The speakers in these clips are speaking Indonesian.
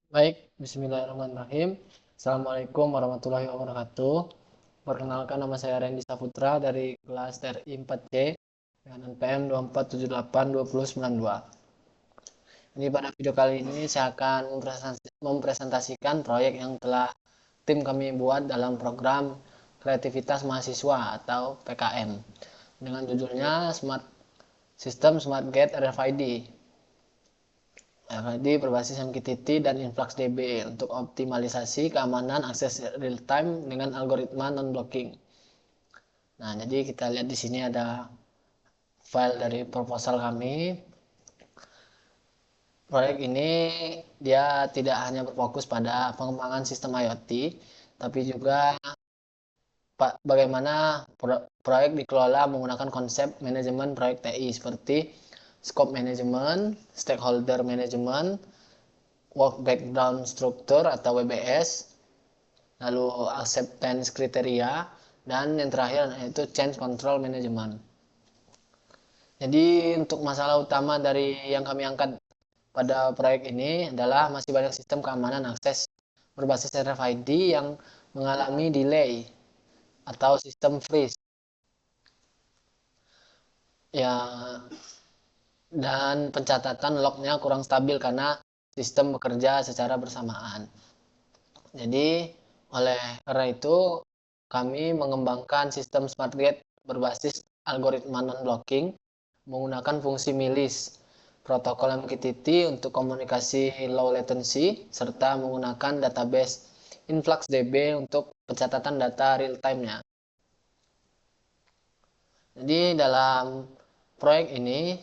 Baik, bismillahirrahmanirrahim. Assalamualaikum warahmatullahi wabarakatuh. Perkenalkan, nama saya Randy Saputra dari kelas TRI 4C dengan NPM 24782092. Ini pada video kali ini saya akan mempresentasikan proyek yang telah tim kami buat dalam program Kreativitas Mahasiswa atau PKM dengan judulnya Sistem Smart Gate RFID. RFID berbasis MQTT dan InfluxDB untuk optimalisasi keamanan akses real time dengan algoritma non-blocking. Nah, jadi kita lihat di sini ada file dari proposal kami. Proyek ini dia tidak hanya berfokus pada pengembangan sistem IoT, tapi juga bagaimana proyek dikelola menggunakan konsep manajemen proyek TI seperti scope management, stakeholder management, work background structure atau WBS, lalu acceptance kriteria, dan yang terakhir yaitu change control management. Jadi untuk masalah utama dari yang kami angkat pada proyek ini adalah masih banyak sistem keamanan akses berbasis RFID yang mengalami delay atau sistem freeze. Ya, dan pencatatan lognya kurang stabil karena sistem bekerja secara bersamaan. Jadi, oleh karena itu, kami mengembangkan sistem smart gate berbasis algoritma non-blocking menggunakan fungsi milis, protokol MQTT untuk komunikasi low latency, serta menggunakan database InfluxDB untuk pencatatan data real time-nya. Jadi, dalam proyek ini,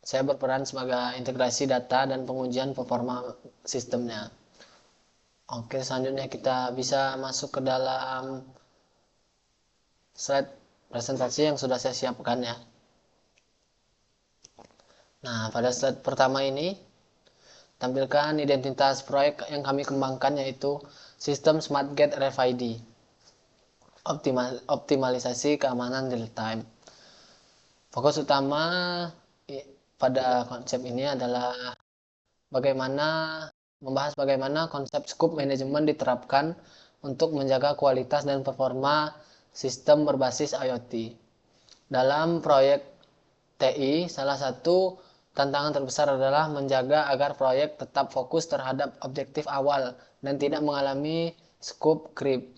saya berperan sebagai integrasi data dan pengujian performa sistemnya. Oke, selanjutnya kita bisa masuk ke dalam slide presentasi yang sudah saya siapkan ya. Nah, pada slide pertama ini tampilkan identitas proyek yang kami kembangkan yaitu sistem Smart Gate RFID. Optimalisasi keamanan real time. Fokus utama pada konsep ini adalah membahas bagaimana konsep scope manajemen diterapkan untuk menjaga kualitas dan performa sistem berbasis IoT. Dalam proyek TI, salah satu tantangan terbesar adalah menjaga agar proyek tetap fokus terhadap objektif awal dan tidak mengalami scope creep.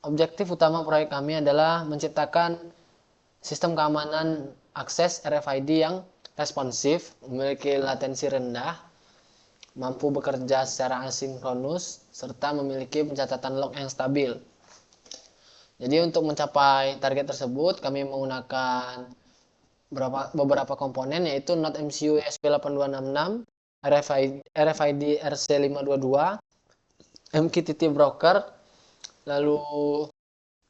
Objektif utama proyek kami adalah menciptakan sistem keamanan akses RFID yang responsif, memiliki latensi rendah, mampu bekerja secara asinkronus, serta memiliki pencatatan log yang stabil. Jadi untuk mencapai target tersebut, kami menggunakan beberapa komponen yaitu Node MCU ESP8266, RFID RC522, MQTT Broker, lalu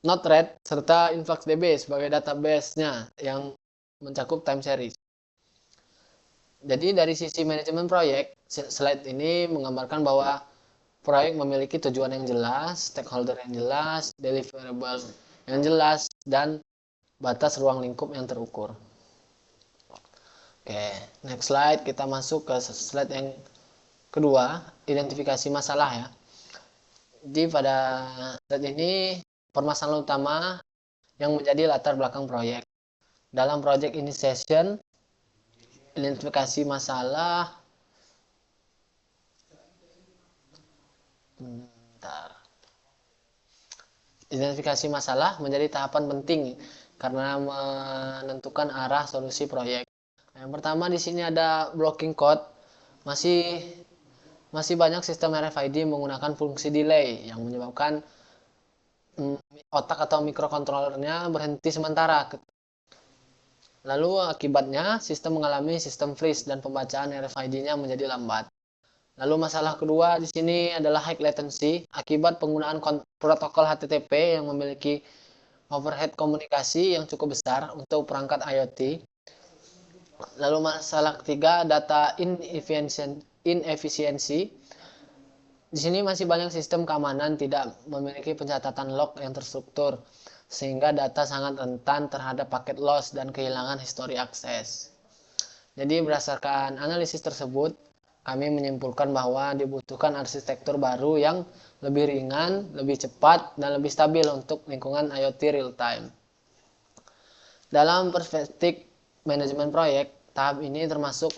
Node-RED, serta InfluxDB sebagai database-nya yang mencakup time series. Jadi dari sisi manajemen proyek, slide ini menggambarkan bahwa proyek memiliki tujuan yang jelas, stakeholder yang jelas, deliverable yang jelas, dan batas ruang lingkup yang terukur. Oke, next slide, kita masuk ke slide yang kedua, identifikasi masalah ya. Jadi pada slide ini permasalahan utama yang menjadi latar belakang proyek. Dalam project initiation, identifikasi masalah. Identifikasi masalah menjadi tahapan penting karena menentukan arah solusi proyek. Yang pertama di sini ada blocking code. Masih banyak sistem RFID menggunakan fungsi delay yang menyebabkan otak atau mikrokontrolernya berhenti sementara. Lalu akibatnya sistem mengalami sistem freeze dan pembacaan RFID-nya menjadi lambat. Lalu masalah kedua di sini adalah high latency akibat penggunaan protokol HTTP yang memiliki overhead komunikasi yang cukup besar untuk perangkat IoT. Lalu masalah ketiga data inefisiensi. Di sini masih banyak sistem keamanan tidak memiliki pencatatan log yang terstruktur sehingga data sangat rentan terhadap paket loss dan kehilangan histori akses. Jadi berdasarkan analisis tersebut, kami menyimpulkan bahwa dibutuhkan arsitektur baru yang lebih ringan, lebih cepat, dan lebih stabil untuk lingkungan IoT real time. Dalam perspektif manajemen proyek, tahap ini termasuk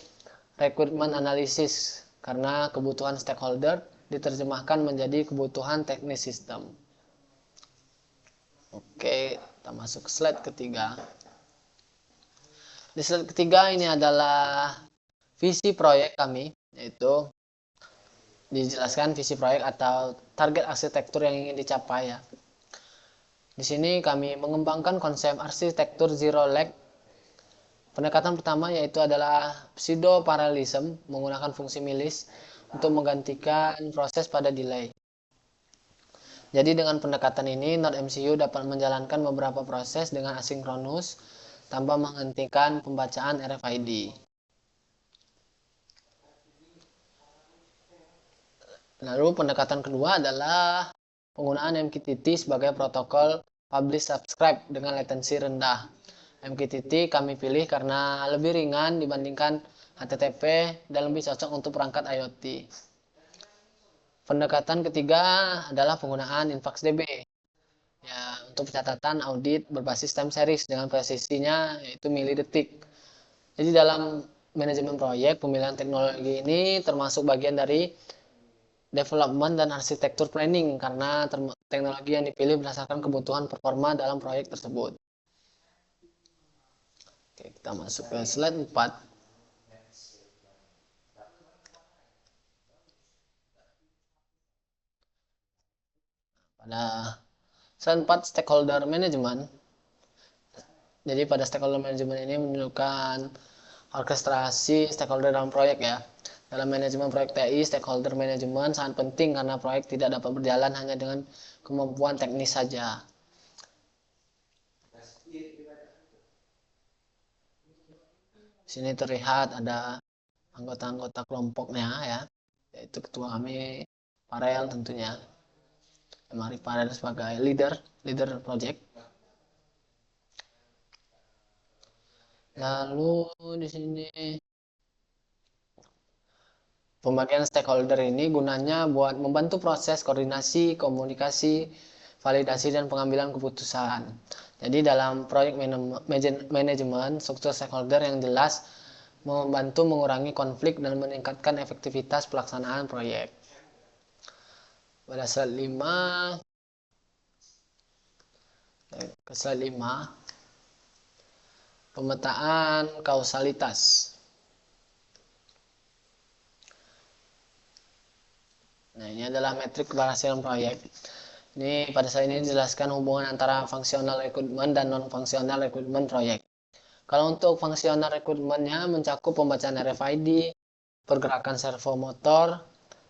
requirement analysis karena kebutuhan stakeholder diterjemahkan menjadi kebutuhan teknis sistem. Oke, kita masuk ke slide ketiga. Di slide ketiga ini adalah visi proyek kami, yaitu dijelaskan visi proyek atau target arsitektur yang ingin dicapai ya. Di sini kami mengembangkan konsep arsitektur zero lag. Pendekatan pertama yaitu adalah pseudo parallelism menggunakan fungsi milis untuk menggantikan proses pada delay. Jadi dengan pendekatan ini, Node MCU dapat menjalankan beberapa proses dengan asinkronus tanpa menghentikan pembacaan RFID. Lalu pendekatan kedua adalah penggunaan MQTT sebagai protokol publish subscribe dengan latensi rendah. MQTT kami pilih karena lebih ringan dibandingkan HTTP dan lebih cocok untuk perangkat IoT. Pendekatan ketiga adalah penggunaan InfluxDB ya, untuk pencatatan audit berbasis time series dengan presisinya yaitu milidetik. Jadi dalam manajemen proyek, pemilihan teknologi ini termasuk bagian dari development dan arsitektur planning karena teknologi yang dipilih berdasarkan kebutuhan performa dalam proyek tersebut. Oke, kita masuk ke slide 4. Pada slide 4 stakeholder management. Jadi pada stakeholder management ini menunjukkan orkestrasi stakeholder dalam proyek ya. Dalam manajemen proyek TI, stakeholder management sangat penting karena proyek tidak dapat berjalan hanya dengan kemampuan teknis saja. Di sini terlihat ada anggota-anggota kelompoknya ya, yaitu ketua kami Farel tentunya. Mari Farel sebagai leader project. Lalu di sini pembagian stakeholder ini gunanya buat membantu proses koordinasi, komunikasi, validasi, dan pengambilan keputusan. Jadi dalam proyek manajemen, struktur stakeholder yang jelas membantu mengurangi konflik dan meningkatkan efektivitas pelaksanaan proyek. Pada slide 5, ke slide 5, pemetaan kausalitas. Nah, ini adalah metrik keberhasilan proyek. Ini pada saat ini dijelaskan hubungan antara functional recruitment dan non-functional recruitment proyek. Kalau untuk functional recruitment-nya mencakup pembacaan RFID, pergerakan servo motor,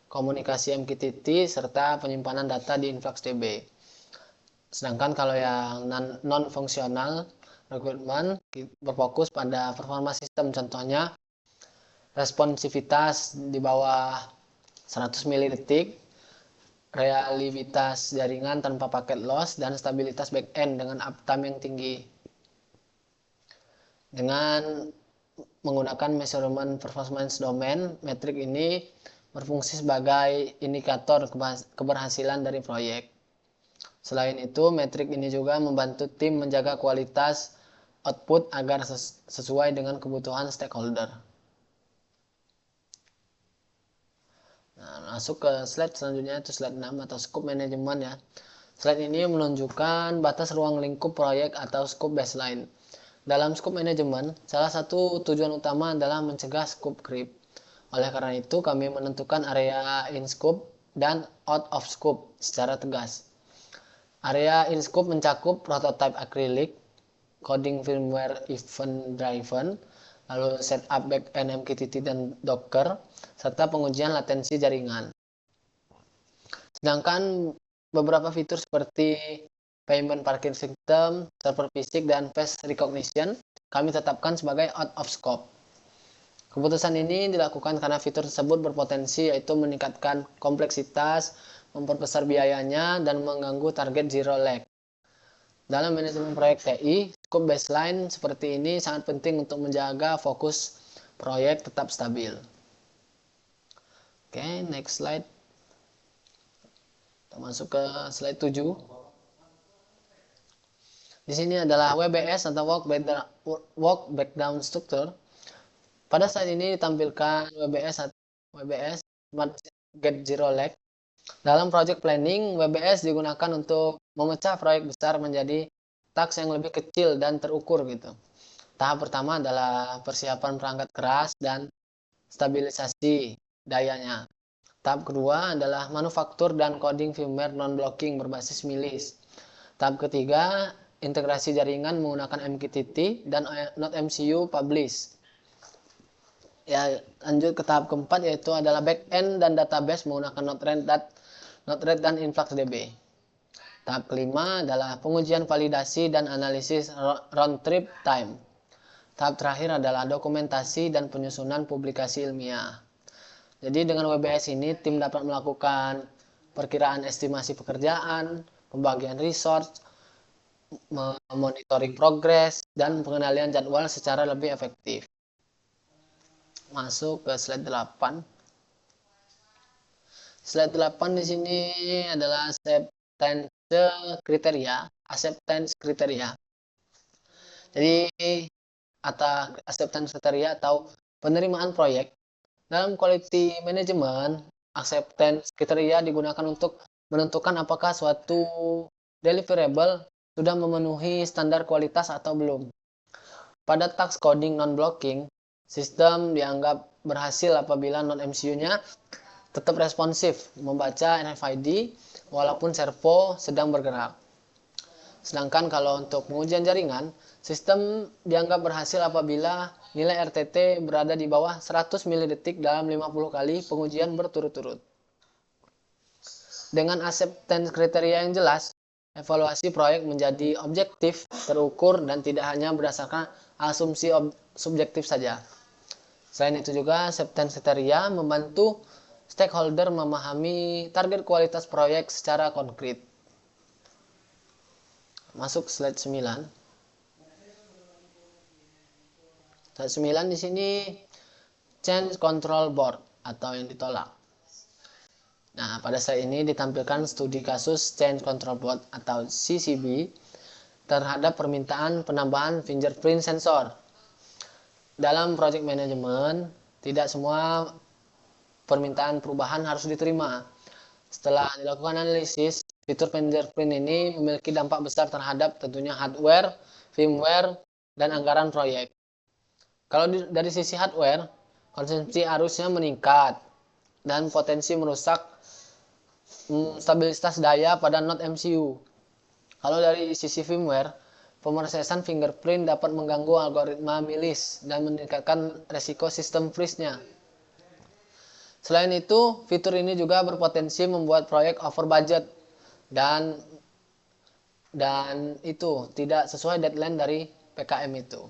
komunikasi MQTT, serta penyimpanan data di InfluxDB. Sedangkan kalau yang non-functional recruitment berfokus pada performa sistem, contohnya responsivitas di bawah 100 milidetik, reliabilitas jaringan tanpa paket loss, dan stabilitas backend dengan uptime yang tinggi. Dengan menggunakan measurement performance domain, metrik ini berfungsi sebagai indikator keberhasilan dari proyek. Selain itu, metrik ini juga membantu tim menjaga kualitas output agar sesuai dengan kebutuhan stakeholder. Nah, masuk ke slide selanjutnya, itu slide 6 atau scope management ya. Slide ini menunjukkan batas ruang lingkup proyek atau scope baseline. Dalam scope management, salah satu tujuan utama adalah mencegah scope creep. Oleh karena itu, kami menentukan area in scope dan out of scope secara tegas. Area in scope mencakup prototype akrilik, coding firmware event driven, lalu setup backend MQTT dan Docker, serta pengujian latensi jaringan. Sedangkan beberapa fitur seperti payment parking system, server fisik, dan face recognition kami tetapkan sebagai out of scope. Keputusan ini dilakukan karena fitur tersebut berpotensi yaitu meningkatkan kompleksitas, memperbesar biayanya, dan mengganggu target zero lag. Dalam manajemen proyek TI, scope baseline seperti ini sangat penting untuk menjaga fokus proyek tetap stabil. Oke, next slide. Kita masuk ke slide 7. Di sini adalah WBS atau Work Breakdown Structure. Pada slide ini ditampilkan WBS Smart Get Zero Lag. Dalam project planning, WBS digunakan untuk memecah proyek besar menjadi task yang lebih kecil dan terukur gitu. Tahap pertama adalah persiapan perangkat keras dan stabilisasi dayanya. Tahap kedua adalah manufaktur dan coding firmware non-blocking berbasis milis. Tahap ketiga, integrasi jaringan menggunakan MQTT dan NodeMCU publish. Ya, lanjut ke tahap keempat yaitu adalah backend dan database menggunakan Node-RED dan InfluxDB. Tahap kelima adalah pengujian validasi dan analisis round trip time. Tahap terakhir adalah dokumentasi dan penyusunan publikasi ilmiah. Jadi dengan WBS ini tim dapat melakukan perkiraan estimasi pekerjaan, pembagian resource, monitoring progres, dan pengendalian jadwal secara lebih efektif. Masuk ke slide 8. Slide 8 di sini adalah acceptance kriteria. Jadi acceptance kriteria atau penerimaan proyek. Dalam quality management, acceptance kriteria digunakan untuk menentukan apakah suatu deliverable sudah memenuhi standar kualitas atau belum. Pada task coding non-blocking, sistem dianggap berhasil apabila NodeMCU-nya tetap responsif membaca RFID walaupun servo sedang bergerak. Sedangkan kalau untuk pengujian jaringan, sistem dianggap berhasil apabila nilai RTT berada di bawah 100 mili-detik dalam 50 kali pengujian berturut-turut. Dengan acceptance kriteria yang jelas, evaluasi proyek menjadi objektif, terukur, dan tidak hanya berdasarkan asumsi subjektif saja. Selain itu juga, acceptance kriteria membantu stakeholder memahami target kualitas proyek secara konkret. Masuk slide 9. Slide 9 di sini change control board atau yang ditolak. Nah, pada slide ini ditampilkan studi kasus change control board atau CCB terhadap permintaan penambahan fingerprint sensor. Dalam project management, tidak semua permintaan perubahan harus diterima. Setelah dilakukan analisis, fitur fingerprint ini memiliki dampak besar terhadap tentunya hardware, firmware, dan anggaran proyek. Kalau dari sisi hardware, konsumsi arusnya meningkat dan potensi merusak stabilitas daya pada NodeMCU. Kalau dari sisi firmware, pemrosesan fingerprint dapat mengganggu algoritma milis dan meningkatkan resiko sistem freeze-nya. Selain itu, fitur ini juga berpotensi membuat proyek over budget dan itu tidak sesuai deadline dari PKM itu.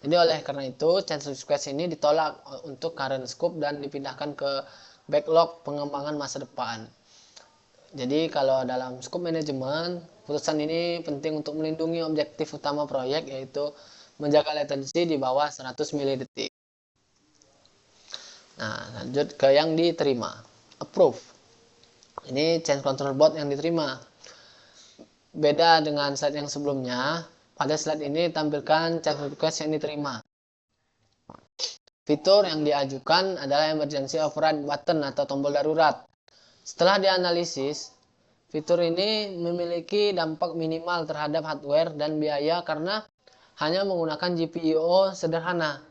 Jadi oleh karena itu, change request ini ditolak untuk current scope dan dipindahkan ke backlog pengembangan masa depan. Jadi kalau dalam scope management, putusan ini penting untuk melindungi objektif utama proyek yaitu menjaga latensi di bawah 100 mili-detik. Nah, lanjut ke yang diterima. Approve. Ini change control board yang diterima. Beda dengan slide yang sebelumnya, pada slide ini tampilkan change request yang diterima. Fitur yang diajukan adalah emergency override button atau tombol darurat. Setelah dianalisis, fitur ini memiliki dampak minimal terhadap hardware dan biaya karena hanya menggunakan GPIO sederhana.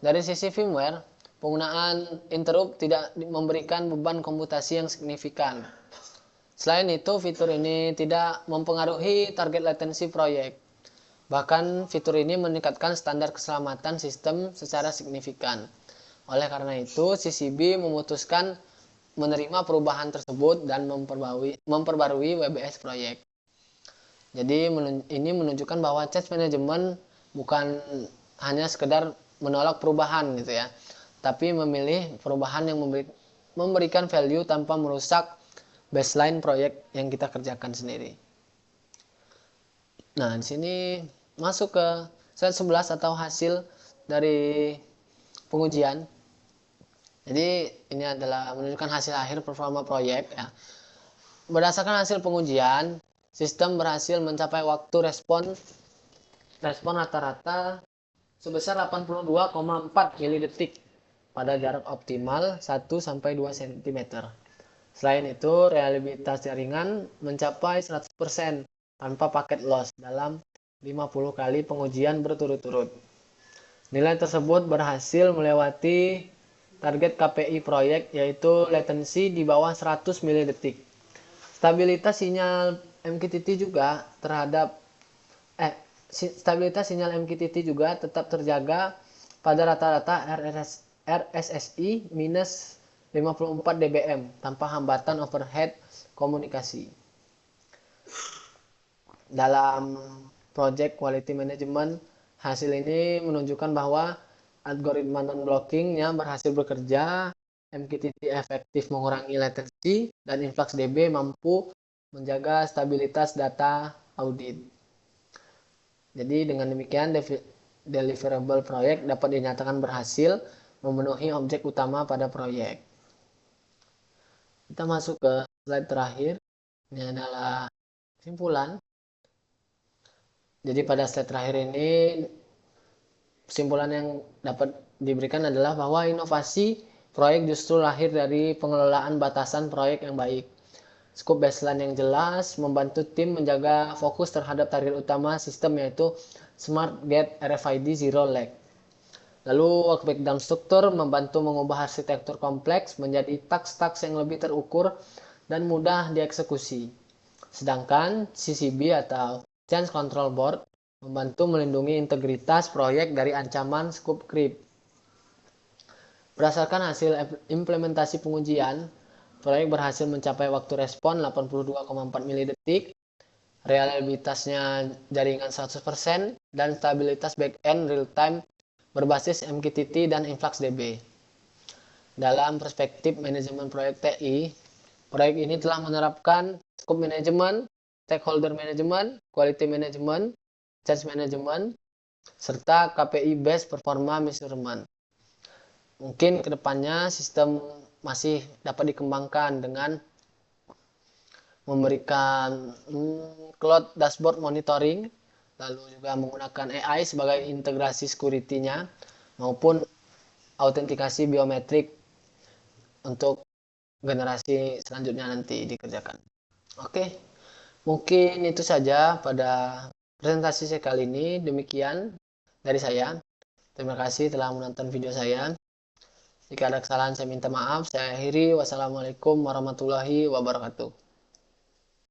Dari sisi firmware, penggunaan interrupt tidak memberikan beban komputasi yang signifikan. Selain itu, fitur ini tidak mempengaruhi target latensi proyek. Bahkan, fitur ini meningkatkan standar keselamatan sistem secara signifikan. Oleh karena itu, CCB memutuskan menerima perubahan tersebut dan memperbarui WBS proyek. Jadi, ini menunjukkan bahwa change management bukan hanya sekedar menolak perubahan gitu ya, tapi memilih perubahan yang memberikan value tanpa merusak baseline proyek yang kita kerjakan sendiri. Nah, di sini masuk ke slide 11 atau hasil dari pengujian. Jadi ini adalah menunjukkan hasil akhir performa proyek ya. Berdasarkan hasil pengujian, sistem berhasil mencapai waktu respon rata-rata sebesar 82,4 milidetik pada jarak optimal 1-2 cm. Selain itu, reliabilitas jaringan mencapai 100% tanpa paket loss dalam 50 kali pengujian berturut-turut. Nilai tersebut berhasil melewati target KPI proyek, yaitu latency di bawah 100 milidetik. Stabilitas sinyal MQTT juga tetap terjaga pada rata-rata RSSI minus 54 dBm tanpa hambatan overhead komunikasi. Dalam project quality management, hasil ini menunjukkan bahwa algoritma non-blockingnya berhasil bekerja, MQTT efektif mengurangi latency, dan InfluxDB mampu menjaga stabilitas data audit. Jadi dengan demikian deliverable proyek dapat dinyatakan berhasil memenuhi objek utama pada proyek. Kita masuk ke slide terakhir. Ini adalah kesimpulan. Jadi pada slide terakhir ini kesimpulan yang dapat diberikan adalah bahwa inovasi proyek justru lahir dari pengelolaan batasan proyek yang baik. Scope baseline yang jelas membantu tim menjaga fokus terhadap target utama sistem, yaitu Smart Gate RFID Zero Lag. Lalu work breakdown struktur membantu mengubah arsitektur kompleks menjadi task-task yang lebih terukur dan mudah dieksekusi. Sedangkan CCB atau Change Control Board membantu melindungi integritas proyek dari ancaman scope creep. Berdasarkan hasil implementasi pengujian, proyek berhasil mencapai waktu respon 82,4 milidetik, reliabilitasnya jaringan 100%, dan stabilitas back-end real-time berbasis MQTT dan InfluxDB. Dalam perspektif manajemen proyek TI, proyek ini telah menerapkan scope management, stakeholder management, quality management, change management, serta KPI based performa measurement. Mungkin kedepannya sistem masih dapat dikembangkan dengan memberikan cloud dashboard monitoring, lalu juga menggunakan AI sebagai integrasi security-nya, maupun autentikasi biometrik untuk generasi selanjutnya nanti dikerjakan. Oke, mungkin itu saja pada presentasi saya kali ini. Demikian dari saya. Terima kasih telah menonton video saya. Jika ada kesalahan saya minta maaf. Saya akhiri. Wassalamualaikum warahmatullahi wabarakatuh.